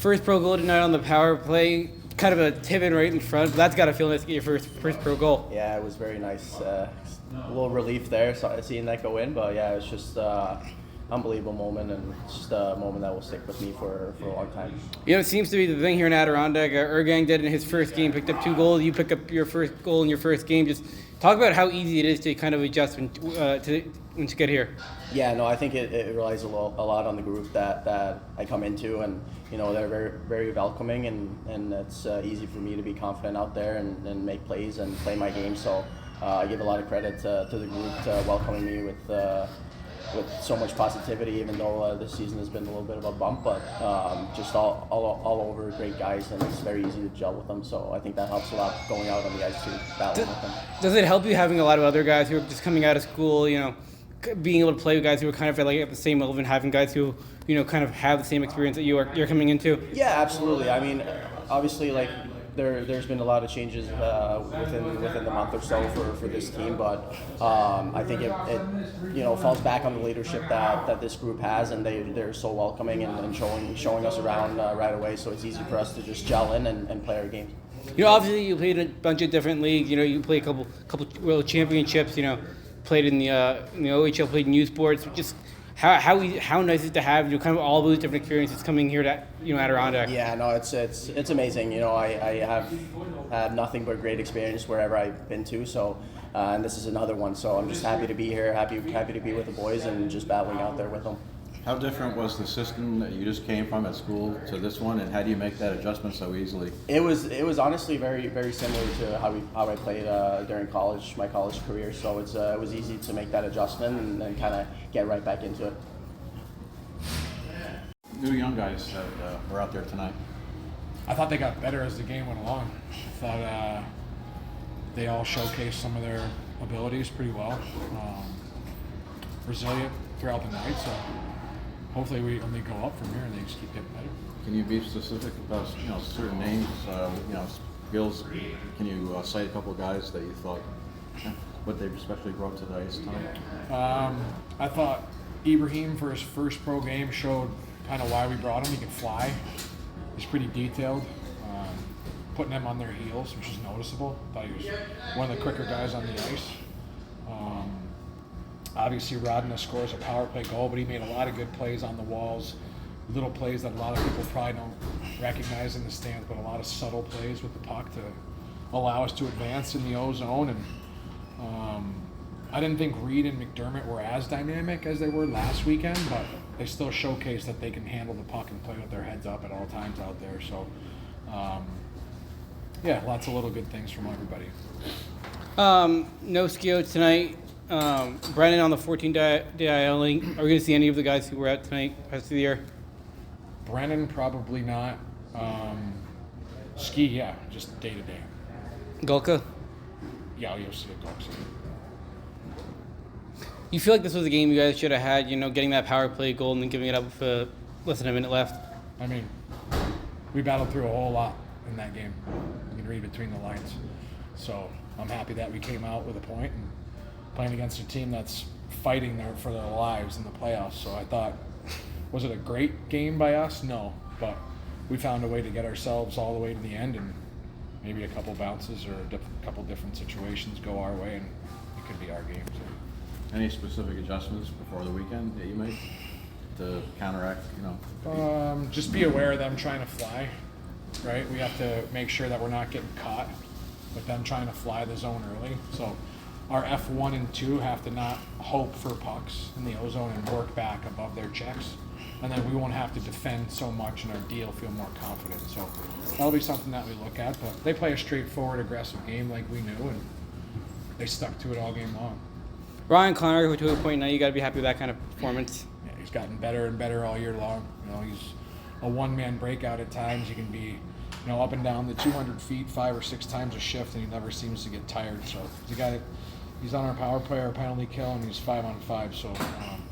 First pro goal tonight on the power play. Kind of a Tibbin right in front. But that's got to feel nice to get your first pro goal. Yeah, it was very nice. A little relief there, seeing that go in. But yeah, it's just unbelievable moment, and it's just a moment that will stick with me for a long time. You know, it seems to be the thing here in Adirondack. Ergang did in his first game, picked up 2 goals. You pick up your first goal in your first game. Just talk about how easy it is to kind of adjust when to get here. Yeah, no, I think it relies a lot on the group that I come into, and they're very, very welcoming, and it's easy for me to be confident out there and make plays and play my game. So I give a lot of credit to the group to welcoming me with so much positivity, even though this season has been a little bit of a bump, but just all over great guys, and it's very easy to gel with them. So I think that helps a lot going out on the ice too, battling with them. Does it help you having a lot of other guys who are just coming out of school, being able to play with guys who are kind of like at the same level, and having guys who, kind of have the same experience that you're coming into? Yeah, absolutely. I mean, obviously, like, There's been a lot of changes within the month or so for this team, but I think it falls back on the leadership that this group has, and they're so welcoming and showing us around right away. So it's easy for us to just gel in and play our games. Obviously you played in a bunch of different leagues. You played a couple world championships. Played in the OHL, played in U Sports. Just how nice is it to have kind of all those different experiences coming here to Adirondack? Yeah, no, it's amazing. I have had nothing but great experience wherever I've been to. So, and this is another one. So I'm just happy to be here, happy to be with the boys, and just battling out there with them. How different was the system that you just came from at school to this one, and how do you make that adjustment so easily? It was honestly very, very similar to how I played during my college career. So it was easy to make that adjustment and kind of get right back into it. New young guys that were out there tonight. I thought they got better as the game went along. I thought they all showcased some of their abilities pretty well. Resilient throughout the night, so hopefully we only go up from here and they just keep getting better. Can you be specific about certain names, skills? Can you cite a couple of guys that you thought what they especially brought to the ice tonight? I thought Ibrahim for his first pro game showed kind of why we brought him. He can fly. He's pretty detailed. Putting them on their heels, which is noticeable. I thought he was one of the quicker guys on the ice. Obviously, Rodne scores a power play goal, but he made a lot of good plays on the walls, little plays that a lot of people probably don't recognize in the stands, but a lot of subtle plays with the puck to allow us to advance in the O-zone. And I didn't think Reed and McDermott were as dynamic as they were last weekend, but they still showcase that they can handle the puck and play with their heads up at all times out there. So, lots of little good things from everybody. No Skio tonight. Brennan on the 14-day IL. Are we going to see any of the guys who were out tonight rest of the year? Brennan, probably not. Ski, yeah, just day to day. Gulka? Yeah, you'll see a Gulka. You feel like this was a game you guys should have had, getting that power play goal and then giving it up with less than a minute left? I mean, we battled through a whole lot in that game. You can read between the lines. So I'm happy that we came out with a point and playing against a team that's fighting there for their lives in the playoffs. So I thought, was it a great game by us? No, but we found a way to get ourselves all the way to the end, and maybe a couple bounces or a couple different situations go our way, and it could be our game. So. Any specific adjustments before the weekend that you made to counteract, Just be aware of them trying to fly, right? We have to make sure that we're not getting caught with them trying to fly the zone early. So our F1 and 2 have to not hope for pucks in the O-zone and work back above their checks. And then we won't have to defend so much, and our D will feel more confident. So that'll be something that we look at. But they play a straightforward, aggressive game like we knew, and they stuck to it all game long. Ryan Conroy, who to a point now, you got to be happy with that kind of performance. Yeah, he's gotten better and better all year long. He's a one-man breakout at times. He can be, up and down the 200 feet 5 or 6 times a shift, and he never seems to get tired. So he's on our power play, our penalty kill, and he's 5-on-5. So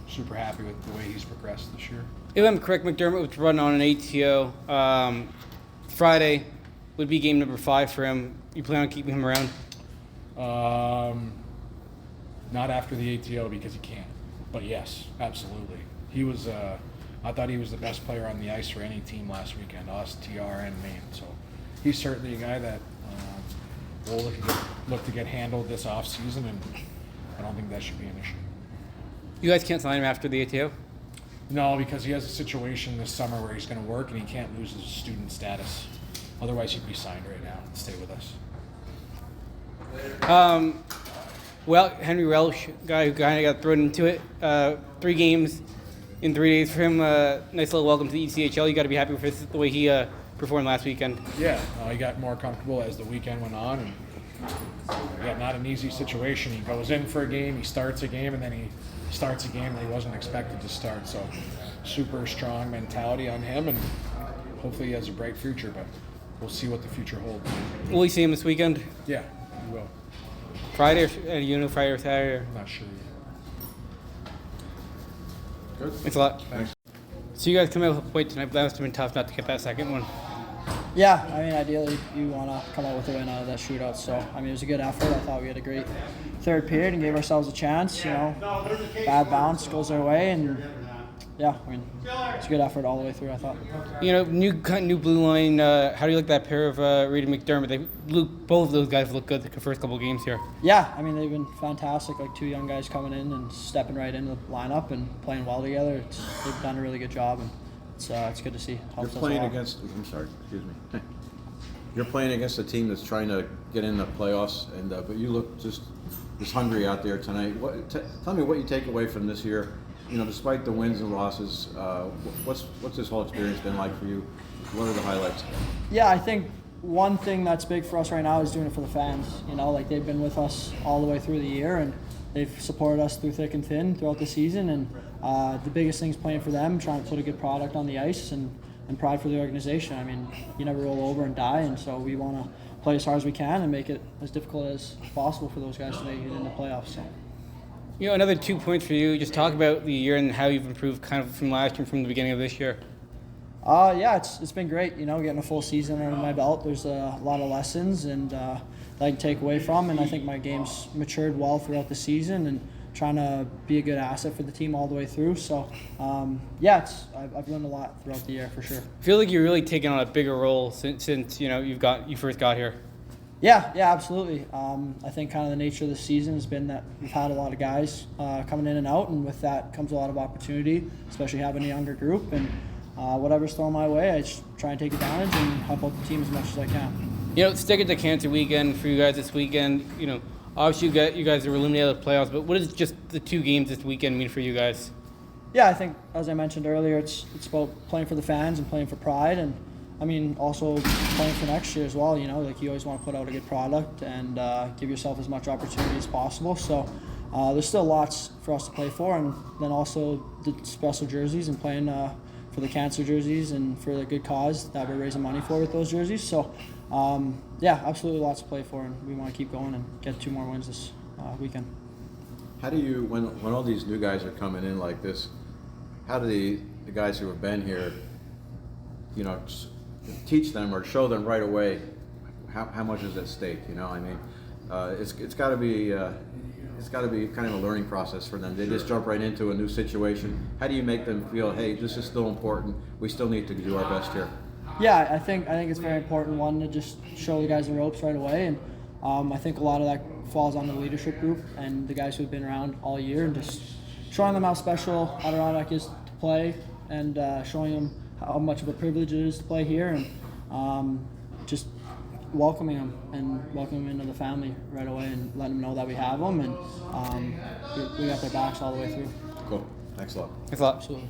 super happy with the way he's progressed this year. If I'm correct, McDermott was running on an ATO. Friday would be game number 5 for him. You plan on keeping him around? Not after the ATO because he can't. But yes, absolutely. He was I thought he was the best player on the ice for any team last weekend, us, TR, and Maine. So he's certainly a guy that we'll look to get handled this offseason, and I don't think that should be an issue. You guys can't sign him after the ATO? No, because he has a situation this summer where he's going to work and he can't lose his student status. Otherwise, he'd be signed right now and stay with us. Well, Henry Welsh, guy who kind of got thrown into it. 3 games in 3 days for him. Nice little welcome to the ECHL. You got to be happy with the way he performed last weekend. Yeah, he got more comfortable as the weekend went on. And yeah, not an easy situation. He goes in for a game, he starts a game, and then he starts a game that he wasn't expected to start. So super strong mentality on him, and hopefully he has a bright future, but we'll see what the future holds. Will we see him this weekend? Yeah, we will. Friday, Friday or Saturday? I'm not sure yet. Good. Thanks a lot. Thanks. So you guys come out with a point tonight, but that must have been tough not to get that second one. Yeah, I mean, ideally you want to come out with a win out of that shootout. So, I mean, it was a good effort. I thought we had a great third period and gave ourselves a chance. Bad bounce goes our way, and yeah, I mean, it's a good effort all the way through, I thought. New blue line. How do you like that pair of Reed and McDermott? Both of those guys look good the first couple of games here. Yeah, I mean, they've been fantastic. Like 2 young guys coming in and stepping right into the lineup and playing well together. They've done a really good job, and it's good to see. You're playing against. I'm sorry. Excuse me. You're playing against a team that's trying to get in the playoffs, and but you look just hungry out there tonight. Tell me what you take away from this year. Despite the wins and losses, what's this whole experience been like for you? What are the highlights? Yeah, I think one thing that's big for us right now is doing it for the fans. Like they've been with us all the way through the year, and they've supported us through thick and thin throughout the season. And the biggest thing is playing for them, trying to put a good product on the ice, and pride for the organization. I mean, you never roll over and die, and so we want to play as hard as we can and make it as difficult as possible for those guys to make it in the playoffs. So. Another 2 points for you. Just talk about the year and how you've improved kind of from last year, from the beginning of this year. Yeah, it's been great. Getting a full season under my belt. There's a lot of lessons and that I can take away from, and I think my game's matured well throughout the season and trying to be a good asset for the team all the way through. So, I've learned a lot throughout the year for sure. I feel like you're really taking on a bigger role since you first got here. Yeah, absolutely. I think kind of the nature of the season has been that we've had a lot of guys coming in and out, and with that comes a lot of opportunity, especially having a younger group. And whatever's thrown my way, I just try and take advantage and help out the team as much as I can. Sticking to Cancer weekend for you guys this weekend, obviously you guys are eliminated out of the playoffs, but what does just the 2 games this weekend mean for you guys? Yeah, I think, as I mentioned earlier, it's about playing for the fans and playing for pride, and I mean, also playing for next year as well. You always want to put out a good product and give yourself as much opportunity as possible. So there's still lots for us to play for, and then also the special jerseys and playing for the cancer jerseys and for the good cause that we're raising money for with those jerseys. So absolutely lots to play for, and we want to keep going and get 2 more wins this weekend. How do you, when all these new guys are coming in like this, how do the guys who have been here, teach them or show them right away how much is at stake? It's got to be kind of a learning process for them. They just jump right into a new situation. How do you make them feel, hey, this is still important, we still need to do our best here? Yeah, I think it's very important, one, to just show the guys the ropes right away, and I think a lot of that falls on the leadership group and the guys who've been around all year, and just showing them how special Adirondack is to play, and showing them how much of a privilege it is to play here, and just welcoming them into the family right away, and letting them know that we have them, and we got their backs all the way through. Cool. Thanks a lot. Thanks a lot. Absolutely.